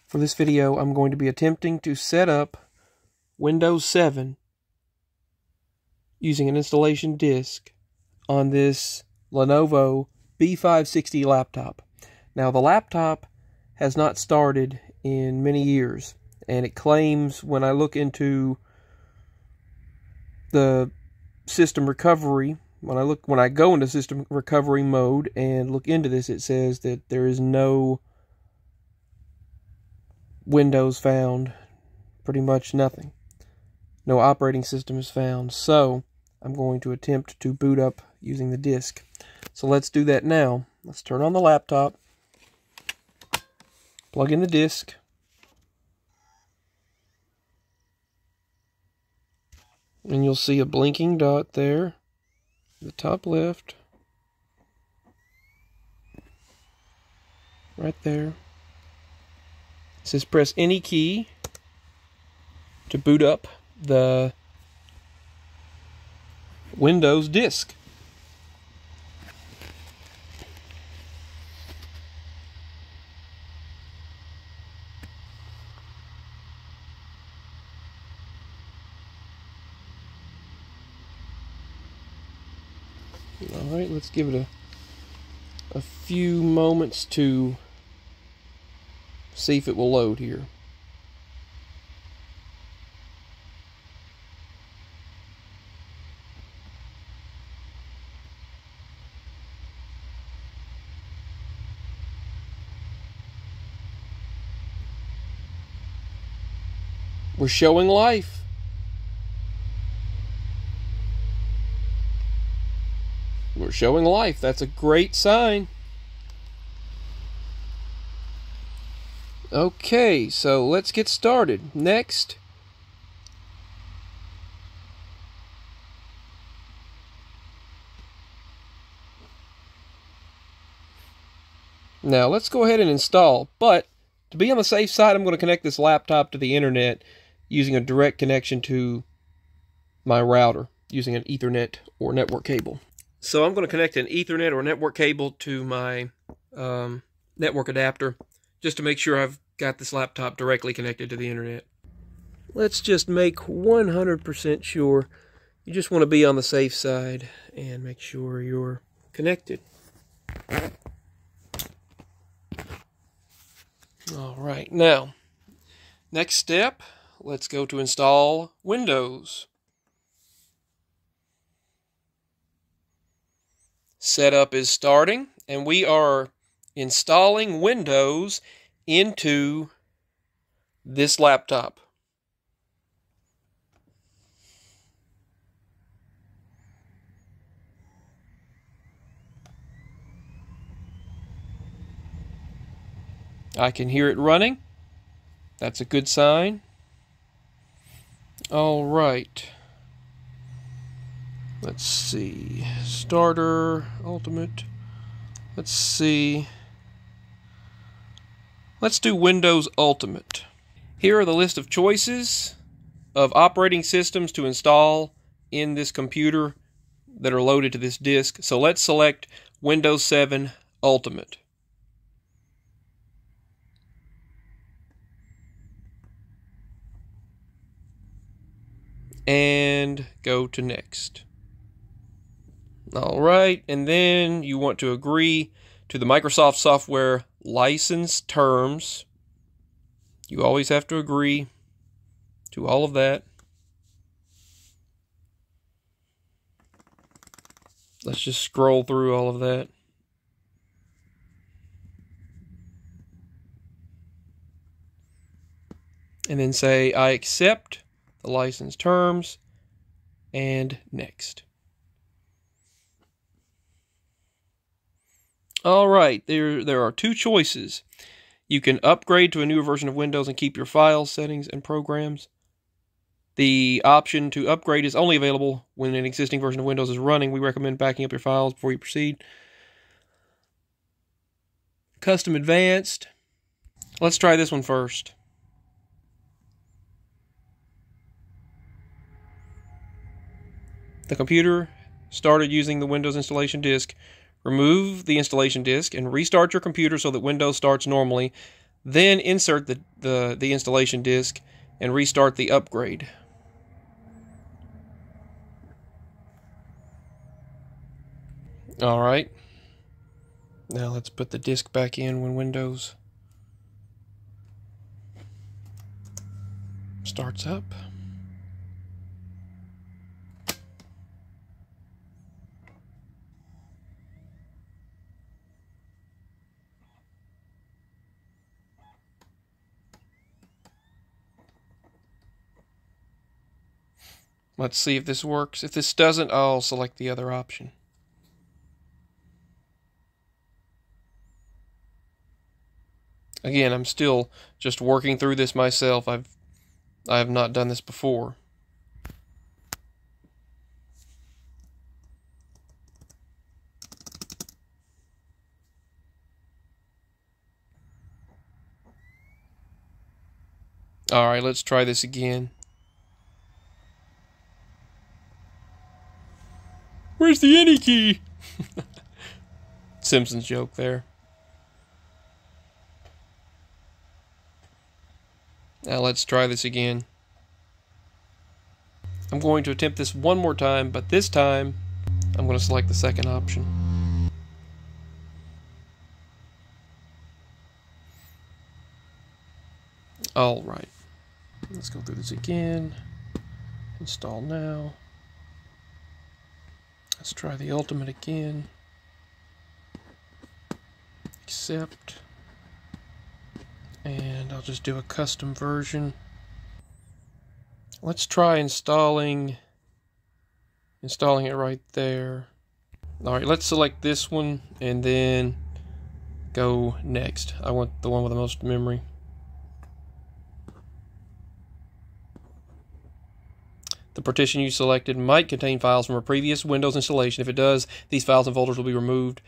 For this video, I'm going to be attempting to set up Windows 7 using an installation disk on this Lenovo B560 laptop. Now, the laptop has not started in many years, and it claims when I look into the system recovery, when I go into system recovery mode and look into this, it says that there is no Windows found, pretty much nothing. No operating system is found, so I'm going to attempt to boot up using the disk. So let's do that now. Let's turn on the laptop, plug in the disk, and you'll see a blinking dot there, the top left, right there. It says press any key to boot up the Windows disk. Alright, let's give it a few moments to see if it will load here. We're showing life. We're showing life. That's a great sign. Okay, so let's get started. Next, now let's go ahead and install, but to be on the safe side, I'm going to connect this laptop to the internet using a direct connection to my router using an Ethernet or network cable. So I'm going to connect an Ethernet or network cable to my network adapter just to make sure I've got this laptop directly connected to the internet. Let's just make 100% sure. You just want to be on the safe side and make sure you're connected. Alright, now, next step, let's go to install Windows. Setup is starting, and we are installing Windows into this laptop. I can hear it running. That's a good sign. All right. Let's see. Starter, Ultimate. Let's see. Let's do Windows Ultimate. Here are the list of choices of operating systems to install in this computer that are loaded to this disk. So let's select Windows 7 Ultimate. And go to Next. Alright, and then you want to agree to the Microsoft software license terms. You always have to agree to all of that. Let's just scroll through all of that. And then say, I accept the license terms, and Next. Alright, there are two choices. You can upgrade to a newer version of Windows and keep your files, settings, and programs. The option to upgrade is only available when an existing version of Windows is running. We recommend backing up your files before you proceed. Custom Advanced. Let's try this one first. The computer started using the Windows installation disk. Remove the installation disk and restart your computer so that Windows starts normally. Then insert the the installation disk and restart the upgrade. Alright. Now let's put the disk back in when Windows starts up. Let's see if this works. If this doesn't, I'll select the other option. Again, I'm still just working through this myself. I have not done this before. Alright, let's try this again. Where's the any key? Simpsons joke there. Now let's try this again. I'm going to attempt this one more time, but this time I'm going to select the second option. Alright. Let's go through this again. Install now. Let's try the Ultimate again. Accept. And I'll just do a custom version. Let's try installing it right there. Alright, let's select this one and then go next. I want the one with the most memory. The partition you selected might contain files from a previous Windows installation. If it does, these files and folders will be removed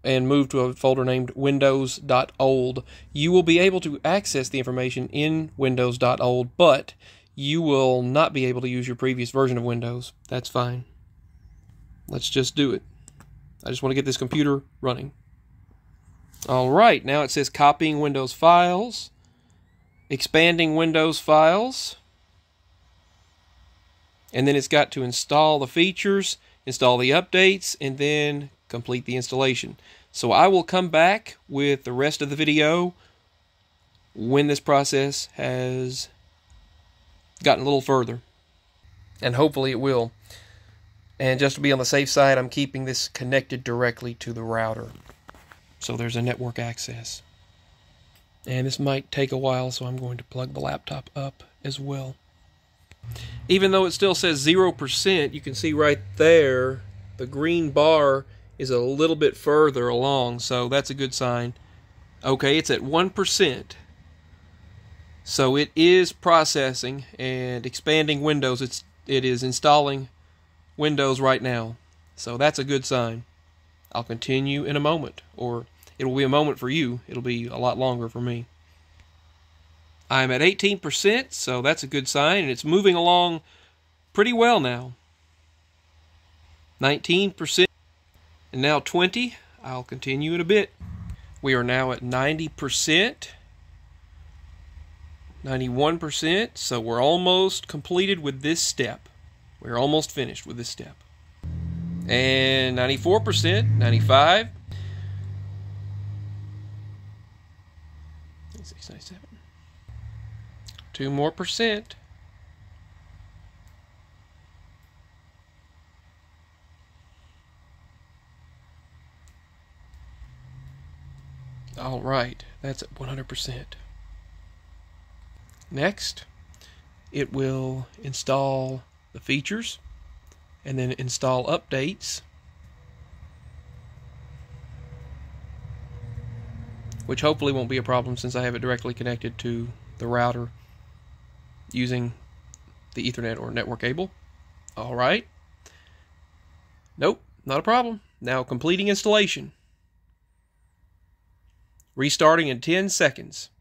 and moved to a folder named windows.old. You will be able to access the information in windows.old, but you will not be able to use your previous version of Windows. That's fine. Let's just do it. I just want to get this computer running. Alright, now it says copying Windows files, expanding Windows files, and then it's got to install the features, install the updates, and then complete the installation. So I will come back with the rest of the video when this process has gotten a little further. And hopefully it will. And just to be on the safe side, I'm keeping this connected directly to the router, so there's a network access. And this might take a while, so I'm going to plug the laptop up as well. Even though it still says 0%, you can see right there the green bar is a little bit further along, so that's a good sign. Okay, it's at 1%. So it is processing and expanding Windows. It is installing Windows right now. So that's a good sign. I'll continue in a moment, or it will be a moment for you. It'll be a lot longer for me. I'm at 18%, so that's a good sign, and it's moving along pretty well now. 19%, and now 20%. I'll continue in a bit. We are now at 90%, 91%, so we're almost completed with this step. We're almost finished with this step. And 94%, 95%, 96, 97. 2 more percent. All right, that's at 100%. Next, it will install the features and then install updates, which hopefully won't be a problem since I have it directly connected to the router using the Ethernet or network cable. All right. Nope, not a problem. Now completing installation. Restarting in 10 seconds.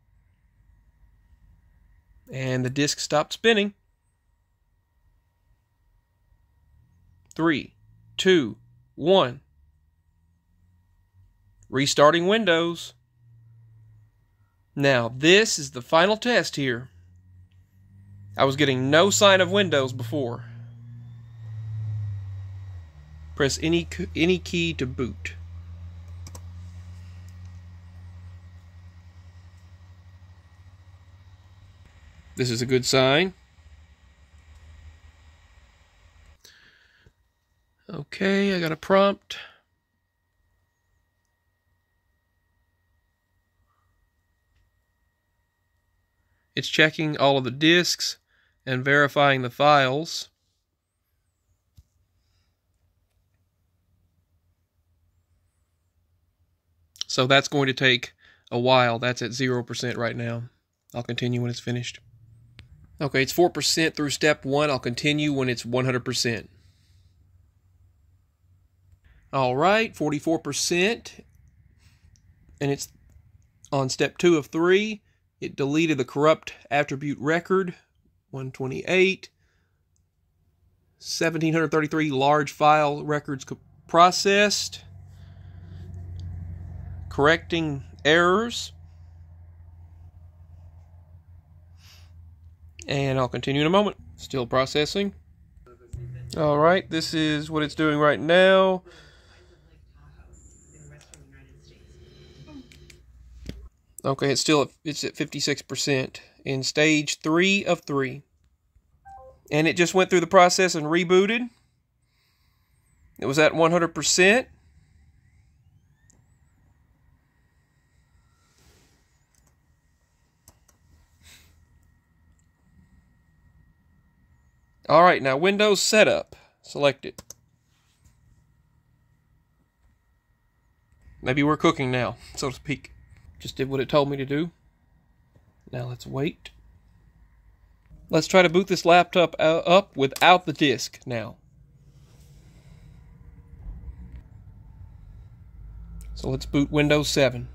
And the disk stopped spinning. 3, 2, 1. Restarting Windows. Now, this is the final test here. I was getting no sign of Windows before. Press any key to boot. This is a good sign. Okay, I got a prompt. It's checking all of the disks and verifying the files. So that's going to take a while. That's at 0% right now. I'll continue when it's finished. Okay, it's 4% through step 1. I'll continue when it's 100%. Alright, 44%. And it's on step 2 of 3. It deleted the corrupt attribute record. 128. 1,733 large file records processed. Correcting errors. And I'll continue in a moment. Still processing. Alright, this is what it's doing right now. Okay, it's at 56% in stage 3 of 3. And it just went through the process and rebooted. It was at 100%. Alright, now Windows Setup. Select it. Maybe we're cooking now, so to speak. Just did what it told me to do. Now let's wait. Let's try to boot this laptop up without the disk now. So let's boot Windows 7.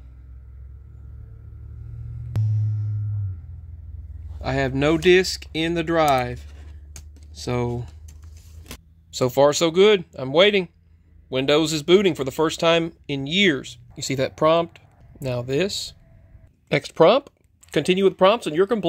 I have no disk in the drive. So far so good. I'm waiting. Windows is booting for the first time in years. You see that prompt? Now this. Next prompt. Continue with prompts and you're complete.